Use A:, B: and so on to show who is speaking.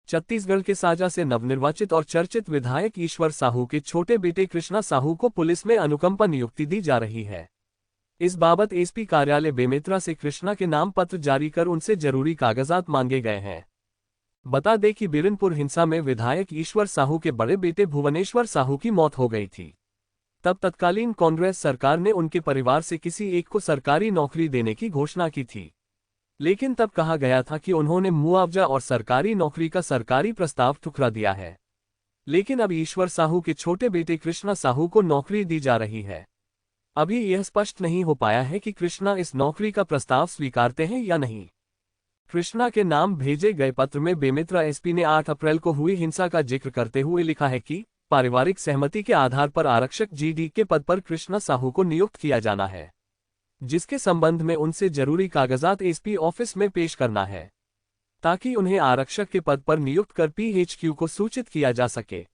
A: छत्तीसगढ़ के साजा से नवनिर्वाचित और चर्चित विधायक ईश्वर साहू के छोटे बेटे कृष्णा साहू को पुलिस में अनुकंपा नियुक्ति दी जा रही है। इस बाबत एसपी कार्यालय बेमेतरा से कृष्णा के नाम पत्र जारी कर उनसे जरूरी कागजात मांगे गए हैं। बता दें कि बिरनपुर हिंसा में विधायक ईश्वर साहू के बड़े बेटे भुवनेश्वर साहू की मौत हो गई थी। तब तत्कालीन कांग्रेस सरकार ने उनके परिवार से किसी एक को सरकारी नौकरी देने की घोषणा की थी, लेकिन तब कहा गया था कि उन्होंने मुआवजा और सरकारी नौकरी का सरकारी प्रस्ताव ठुकरा दिया है। लेकिन अब ईश्वर साहू के छोटे बेटे कृष्णा साहू को नौकरी दी जा रही है। अभी यह स्पष्ट नहीं हो पाया है कि कृष्णा इस नौकरी का प्रस्ताव स्वीकारते हैं या नहीं। कृष्णा के नाम भेजे गए पत्र में बेमेतरा एसपी ने 8 अप्रैल को हुई हिंसा का जिक्र करते हुए लिखा है कि पारिवारिक सहमति के आधार पर आरक्षक जीडी के पद पर कृष्णा साहू को नियुक्त किया जाना है, जिसके संबंध में उनसे जरूरी कागजात एसपी ऑफिस में पेश करना है, ताकि उन्हें आरक्षक के पद पर नियुक्त कर पीएचक्यू को सूचित किया जा सके।